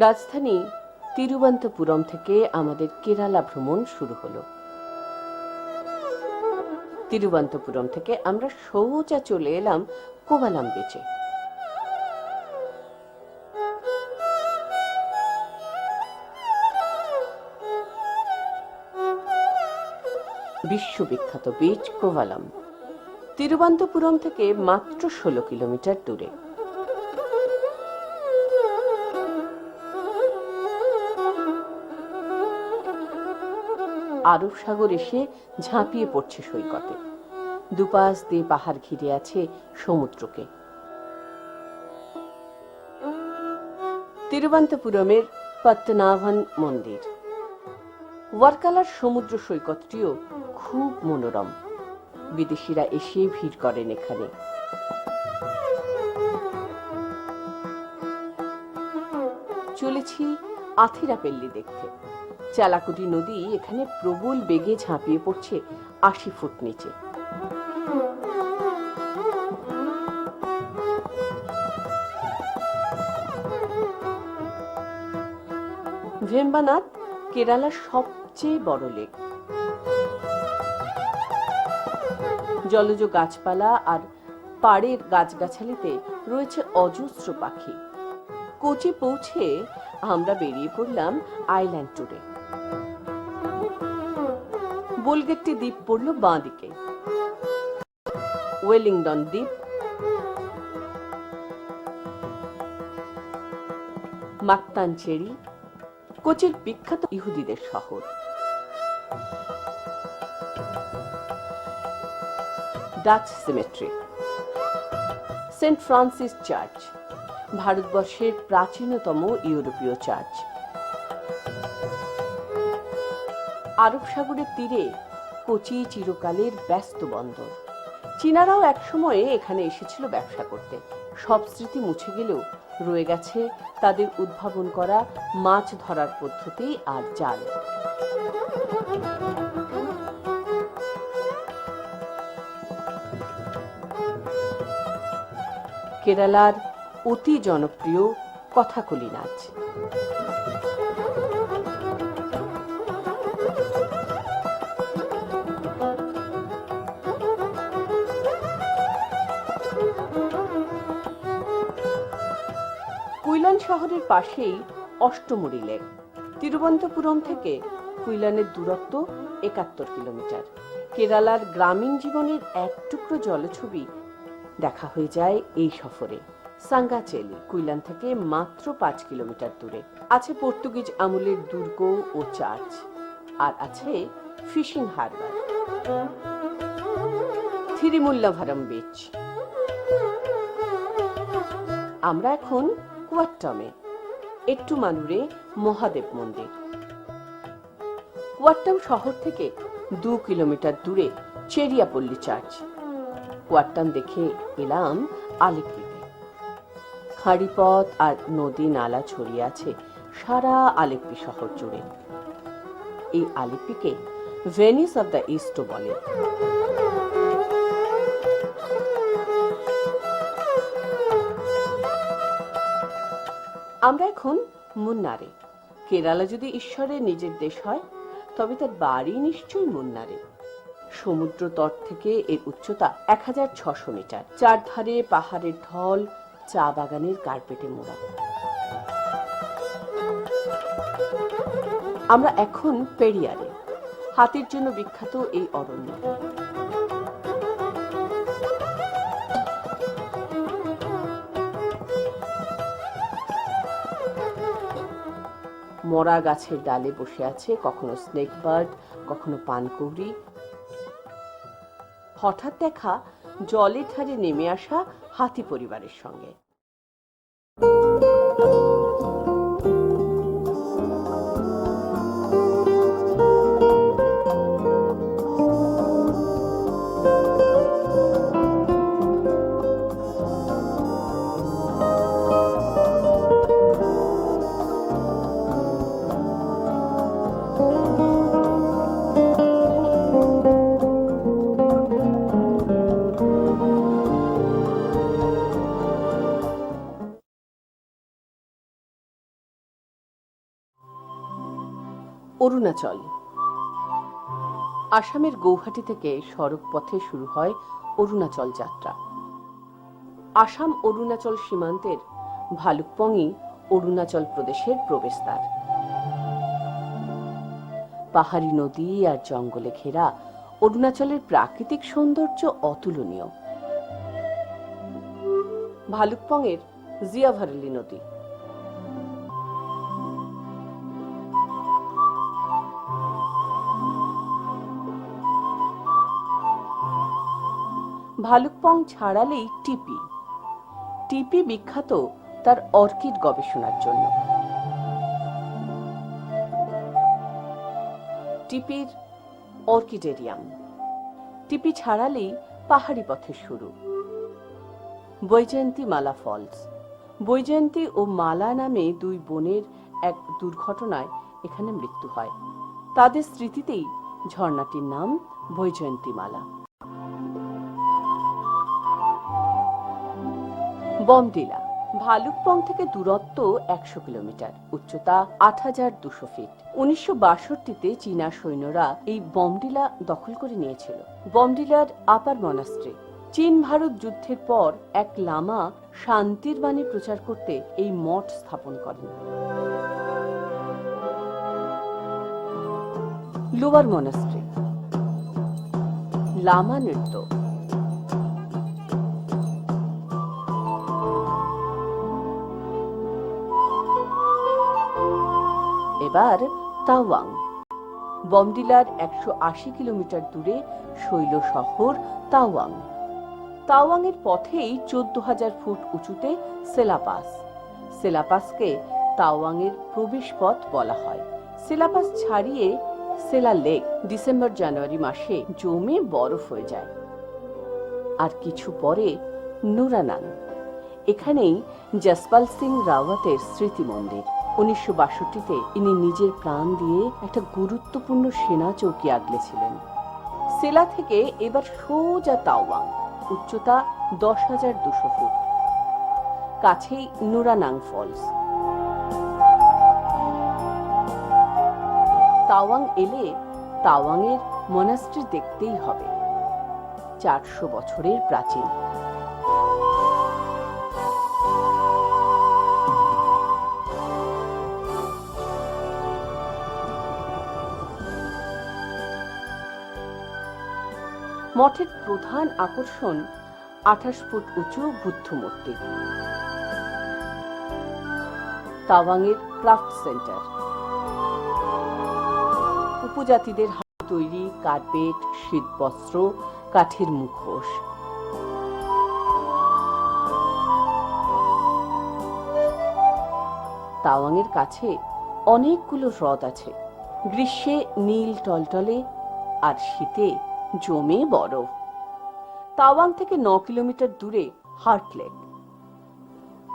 রাজধানী তিরুবন্তপুরম থেকে আমাদের কেরালা ভ্রমণ শুরু হলো। তিরুবন্তপুরম থেকে আমরা সোজা চলে এলাম কোভালাম বিচে। বিশ্ববিখ্যাত বিচ কোভালাম তিরুবন্তপুরম থেকে মাত্র 16 কিলোমিটার দূরে। আরব সাগর এসে ঝাঁপিয়ে পড়ছে সৈকতে। দুপাশ দিয়ে পাহাড় ঘিরে আছে সমুদ্রকে। তিরুবন্তপুরমের পদ্মনাভন মন্দির, ওয়ার্কালার সমুদ্র সৈকতটিও খুব মনোরম। বিদেশিরা এসে ভিড় করেন এখানে। চলেছি আথিরাপল্লী দেখতে। চালাকুটি নদী এখানে প্রবল বেগে ঝাঁপিয়ে পড়ছে 80 ফুট নিচে। ভেম্বানাথ কেরালার সবচেয়ে বড় লেক। জলজ গাছপালা আর পাড়ের গাছগাছালিতে রয়েছে অজস্র পাখি। কোচি পৌঁছে আমরা বেরিয়ে পড়লাম আইল্যান্ড ট্যুরে। বোলগেট্টি দ্বীপ পড়ল বাঁ দিকে। ওয়েলিংডন দ্বীপ, মাক্তানচেরি, কোচির বিখ্যাত ইহুদিদের শহর। Dutch cemetery, Saint Francis church, ভারতবর্ষের প্রাচীনতম ইউরোপীয় চার্চ। আরব সাগরের তীরে কোচি চিরকালের ব্যস্ত বন্দর। চীনারাও একসময়ে এখানে এসেছিল ব্যবসা করতে। সব স্মৃতি মুছে গেলেও রয়ে গেছে তাদের উদ্ভাবন করা মাছ ধরার পদ্ধতি আর জাল। কেরালার অতি জনপ্রিয় কথাকলি নাচ। কুইলান শহরের পাশেই অষ্টমুড়ি লেক। তিরুবনন্তপুরম থেকে কুইলানের দূরত্ব ৭১ কিলোমিটার। কেরালার গ্রামীণ জীবনের এক টুকরো জলছবি দেখা হয়ে যায় এই সফরে। সাঙ্গাচেলি কুইলান থেকে মাত্র ৫ কিলোমিটার দূরে। আছে পর্তুগিজ আমলের দুর্গ ও চার্চ, আর আছে ফিশিং হারবার, থিরিমুল্লাভারাম বিচ। আমরা এখন কুয়াট্টামে, একটু মানুরে মহাদেব মন্দির। কুয়াট্টাম শহর থেকে ২ কিলোমিটার দূরে চেরিয়াপল্লী চার্চ। কুয়াট্টাম দেখে এলাম আলেপ্পিতে। খাড়িপথ আর নদী নালা ছড়িয়ে আছে সারা আলেপ্পি শহর জুড়ে। এই আলেপ্পিকে ভেনিস অব দ্য ইস্টও বলে। আমরা এখন মুন্নারে। কেরালা যদি ঈশ্বরের নিজের দেশ হয়, তবে তার বাড়ি নিশ্চয়ই মুন্নারে। সমুদ্র তট থেকে এর উচ্চতা ১৬০০ মিটার। চারধারে পাহাড়ের ঢল, চা বাগানের কার্পেটে মোড়া। আমরা এখন পেরিয়ারে, হাতির জন্য বিখ্যাত এই অরণ্য। মরা গাছের ডালে বসে আছে কখনো স্নেক বার্ড, কখনো পানকৌড়ি। হঠাৎ দেখা জলের ধারে নেমে আসা হাতি পরিবারের সঙ্গে। অরুণাচল। আসামের গৌহাটি থেকে সড়ক পথে শুরু হয় অরুণাচল যাত্রা। আসাম অরুণাচল সীমান্তের ভালুকপংই অরুণাচল প্রদেশের প্রবেশদ্বার। পাহাড়ি নদী আর জঙ্গলে ঘেরা অরুণাচলের প্রাকৃতিক সৌন্দর্য অতুলনীয়। ভালুকপংয়ের জিয়াভারেলি নদী, ভালুকপং ছাড়ালেই টিপি। টিপি বিখ্যাত তার অর্কিড গবেষণার জন্য। টিপির অর্কিডেরিয়াম। টিপি ছাড়ালেই পাহাড়ি পথের শুরু। বৈজয়ন্তী মালা ফলস। বৈজয়ন্তী ও মালা নামে দুই বোনের এক দুর্ঘটনায় এখানে মৃত্যু হয়। তাদের স্মৃতিতেই ঝর্ণাটির নাম বৈজয়ন্তী মালা। বমডিলা। ভালুকপং থেকে দূরত্ব ১০০ কিলোমিটার, উচ্চতা ৮২০০ ফিট। ১৯৬২তে চীনা সৈন্যরা এই বমডিলা দখল করে নিয়েছিল। বমডিলার আপার মনাস্ট্রি। চীন ভারত যুদ্ধের পর এক লামা শান্তির বাণী প্রচার করতে এই মঠ স্থাপন করেন। Lower monastery. লামা নৃত্য। এবার তাওয়াং। বমডিলার ১৮০ কিলোমিটার দূরে শৈল শহর তাওয়াং। তাওয়াংয়ের পথেই 14,000 ফুট উঁচুতে সেলাপাস। সেলাপাসকে তাওয়াংয়ের প্রবেশ পথ বলা হয়। সেলাপাস ছাড়িয়ে সেলা লেক ডিসেম্বর জানুয়ারি মাসে জমে বরফ হয়ে যায়। আর কিছু পরে নুরানাং, এখানেই যশপাল সিং রাওয়াতের স্মৃতি মন্দির। 1962-তে ইনি নিজের প্রাণ দিয়ে একটা গুরুত্বপূর্ণ সেনা চৌকি আগলেছিলেন। সেলা থেকে এবার সোজা তাওয়াং, উচ্চতা 10,200 ফুট, কাছেই নুরানাং ফলস। তাওয়াং এলে তাওয়াংয়ের মনাস্ট্রি দেখতেই হবে, 400 বছরের প্রাচীন। মঠের প্রধান আকর্ষণ 28 ফুট উঁচু বুদ্ধ মূর্তি। তাওয়াংয়ের ক্রাফট সেন্টার, উপজাতিদের হাতে তৈরি কার্পেট, শীতবস্ত্র, কাঠের মুখোশ। তাওয়াংয়ের কাছে অনেকগুলো হ্রদ আছে, গ্রীষ্মে নীল টলটলে আর শীতে জমে বরফ। তাওয়াং থেকে 9 কিলোমিটার দূরে হার্ট লেক,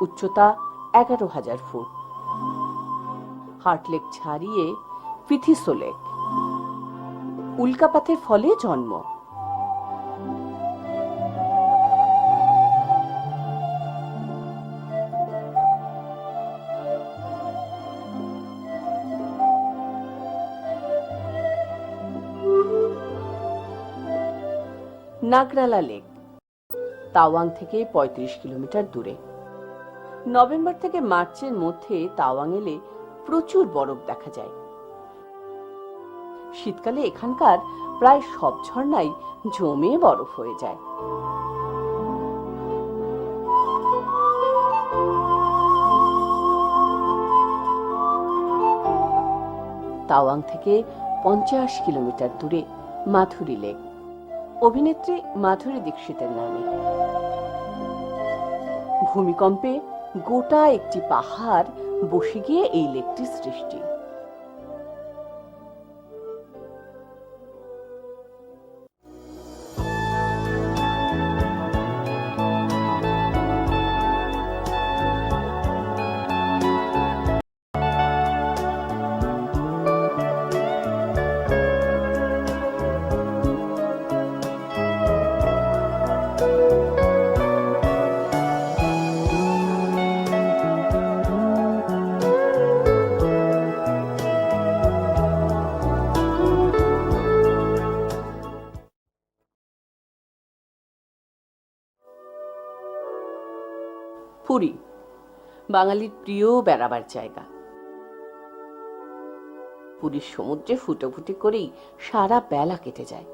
উচ্চতা 11,000 ফুট। হার্ট লেক ছাড়িয়ে পিথিসো লেক, উল্কাপাতের ফলে জন্ম। নাগরালা লেক, তাওয়াং থেকে 35 কিলোমিটার দূরে। নভেম্বর থেকে মার্চের মধ্যে তাওয়াং এলে প্রচুর বরফ দেখা যায়। শীতকালে এখানকার প্রায় সব ঝর্ণাই জমে বরফ হয়ে যায়। তাওয়াং থেকে 50 কিলোমিটার দূরে মাথুরি লেক, অভিনেত্রী মাধুরী দীক্ষিতের নামে। ভূমিকম্পে গোটা একটি পাহাড় বসে গিয়ে এই লেকটি সৃষ্টি। পুরী বাঙালির প্রিয় বেড়াবার জায়গা। পুরীর সমুদ্রে ফুটোফুটি করেই সারা বেলা কেটে যায়।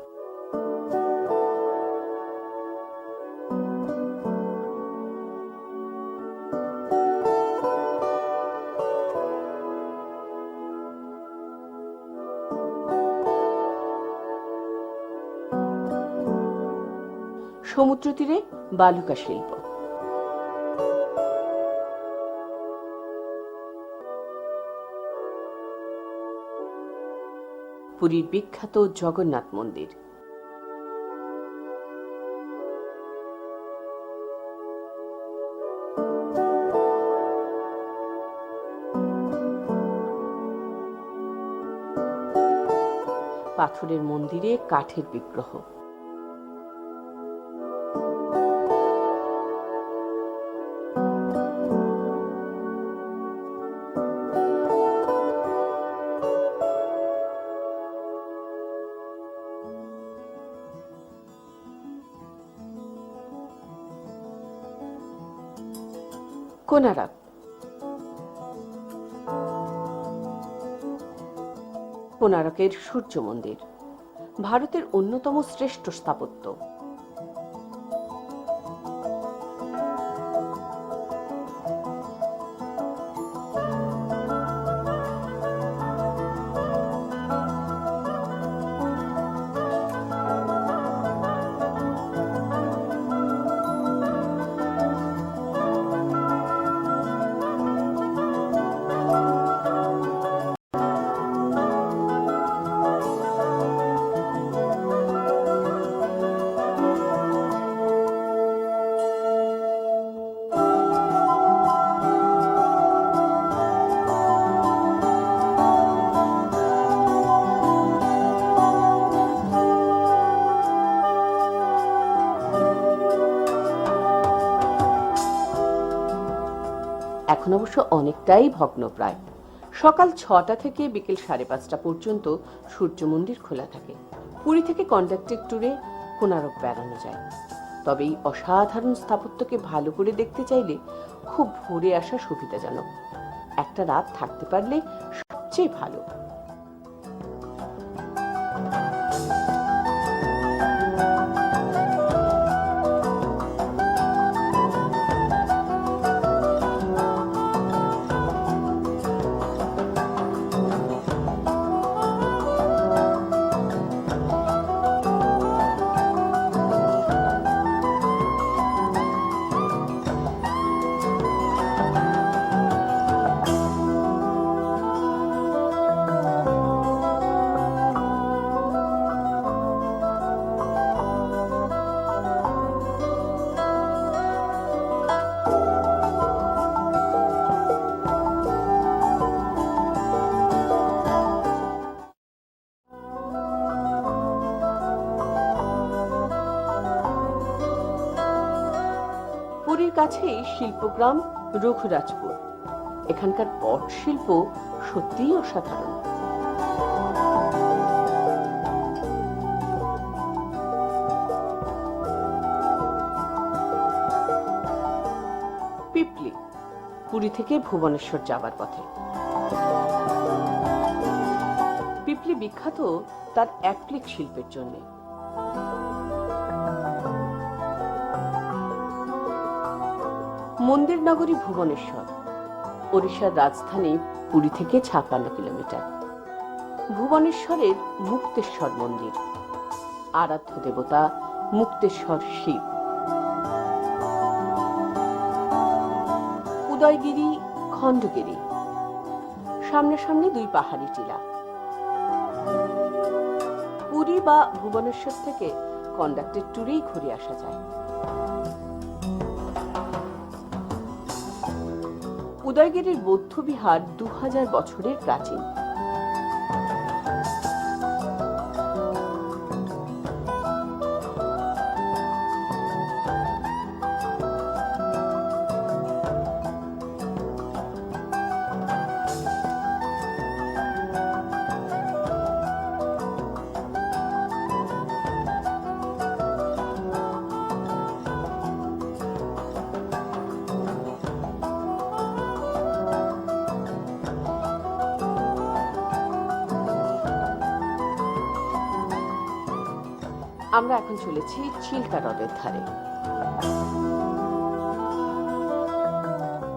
সমুদ্র তীরে বালুকা শিল্প, পুরীর বিখ্যাত জগন্নাথ মন্দির, পাথরের মন্দিরে কাঠের বিগ্রহ, কোনারক, কোনারকের সূর্য মন্দির ভারতের অন্যতম শ্রেষ্ঠ স্থাপত্য। এখন অবশ্য অনেকটাই ভগ্নপ্রায়। সকাল 6টা থেকে বিকেল 5:30 পর্যন্ত সূর্য মন্দির খোলা থাকে। পুরী থেকে কন্ডাক্টেড ট্যুরে কোণারক বেড়ানো যায়। তবে এই অসাধারণ স্থাপত্যকে ভালো করে দেখতে চাইলে খুব ভোরে আসা সুবিধাজনক। একটা রাত থাকতে পারলে সবচেয়ে ভালো। পুরীর কাছেই শিল্পগ্রাম রঘুরাজপুর। এখানকার পট শিল্প সত্যিই অসাধারণ। পিপলি পুরী থেকে ভুবনেশ্বর যাবার পথে। পিপলি বিখ্যাত তার অ্যাপ্লিক শিল্পের জন্য। মন্দির নগরী ভুবনেশ্বর ওড়িশার রাজধানী পুরী থেকে 56 কিলোমিটার। ভুবনেশ্বরের মুক্তেশ্বর মন্দির, আরাধ্য দেবতা মুক্তেশ্বর শিব। উদয়গিরি, খণ্ডগিরি, সামনাসামনি দুই পাহাড়ি টিলা। পুরী বা ভুবনেশ্বর থেকে কন্ডাক্টেড ট্যুরেই ঘুরে আসা যায়। উদয়গিরির বৌদ্ধবিহার 2000 বছরের প্রাচীন। আমরা এখন চলেছি চিল্কা হ্রদের ধারে।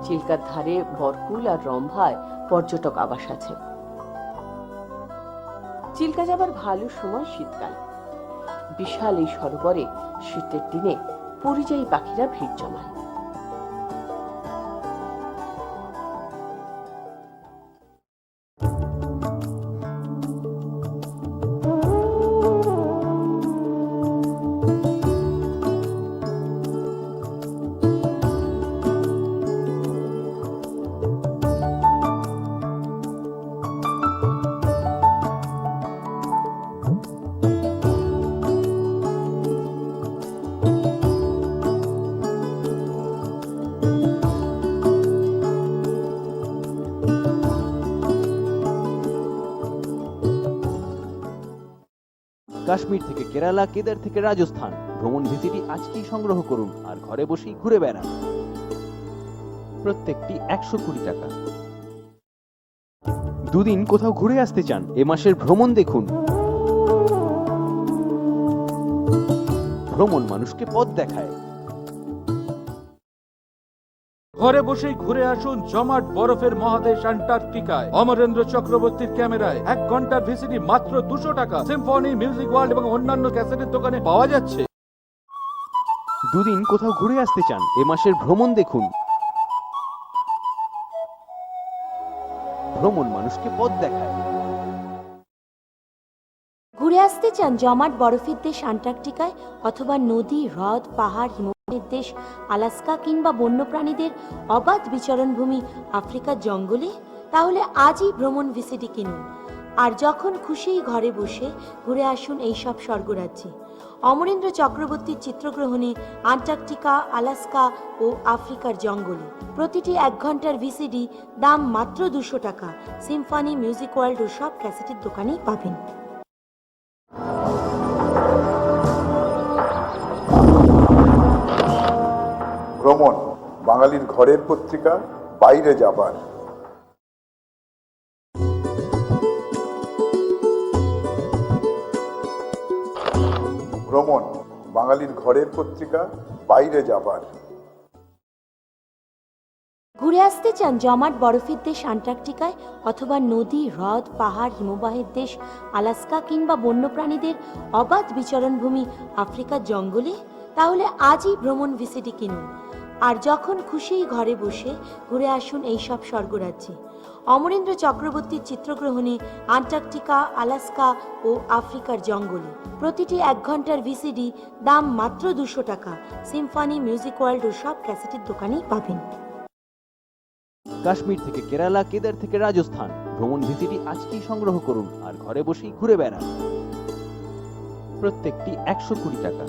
চিল্কার ধারে বরকুল আর রম্ভায় পর্যটক আবাস আছে। চিল্কা যাবার ভালো সময় শীতকাল। বিশাল এই সরোবরে শীতের দিনে পরিযায়ী পাখিরা ভিড় জমায়। কাশ্মীর থেকে কেরালা, কেদার থেকে রাজস্থান, ভ্রমণ ভিসিটি আজকেই সংগ্রহ করুন আর ঘরে বসেই ঘুরে বেড়ান। প্রত্যেকটি 120 টাকা। দুদিন কোথাও ঘুরে আসতে চান? এ মাসের ভ্রমণ দেখুন। ভ্রমণ মানুষকে পথ দেখায়। ঘরে বসেই ঘুরে আসুন জমাট বরফের মহাদেশ অ্যান্টার্কটিকায়। অমরেন্দ্র চক্রবর্তীর ক্যামেরায় 1 ঘন্টার ভিসিটি মাত্র 200 টাকা। সিম্ফনি, মিউজিক ওয়ার্ল্ড এবং অন্যান্য ক্যাসেটের দোকানে পাওয়া যাচ্ছে। দুদিন কোথাও ঘুরে আসতে চান? এ মাসের ভ্রমণ দেখুন। ভ্রমণ মানুষকে পথ দেখায়। ঘুরে আসতে চান জমাট বরফের দেশ অ্যান্টার্কটিকায়, অথবা নদী, হ্রদ, পাহাড়, হিমবাহের দেশ আলাস্কা, কিংবা বন্যপ্রাণীদের অবাধ বিচরণভূমি আফ্রিকার জঙ্গলে? তাহলে আজই ভ্রমণ ভিসিটি কিনুন আর যখন খুশি ঘরে বসে ঘুরে আসুন এইসব স্বর্গরাজ্যে। অমরেন্দ্র চক্রবর্তীর চিত্রগ্রহণে আন্টার্কটিকা, আলাস্কা ও আফ্রিকার জঙ্গলে। প্রতিটি 1 ঘন্টার ভিসিডি, দাম মাত্র 200 টাকা। সিম্ফনি, মিউজিক ওয়ার্ল্ড ও সব ক্যাসেটের দোকানেই পাবেন। ভ্রমণ বাঙালির ঘরের পত্রিকা, বাইরে যাবার। ভ্রমণ বাঙালির ঘরের পত্রিকা, বাইরে যাবার। ঘুরে আসতে চান জমাট বরফের দেশ আন্টার্কটিকায়, অথবা নদী, হ্রদ, পাহাড়, হিমবাহের দেশ আলাস্কা, কিংবা বন্যপ্রাণীদের অবাধ বিচরণভূমি আফ্রিকার জঙ্গলে? তাহলে আজই ভ্রমণ ভিসিডি কিনুন, আর যখন খুশি ঘরে বসে ঘুরে আসুন এইসব স্বর্গরাজ্যে। অমরেন্দ্র চক্রবর্তীর চিত্রগ্রহণে আন্টার্কটিকা, আলাস্কা ও আফ্রিকার জঙ্গলে। প্রতিটি 1 ঘন্টার ভিসিডি, দাম মাত্র 200 টাকা। সিম্ফনি, মিউজিক ওয়ার্ল্ড ও সব ক্যাসেটের দোকানেই পাবেন। কাশ্মীর থেকে কেরালা, কেদার থেকে রাজস্থান, ভ্রমণ ভিসিটি আজকেই সংগ্রহ করুন আর ঘরে বসেই ঘুরে বেড়ান। প্রত্যেকটি 120 টাকা।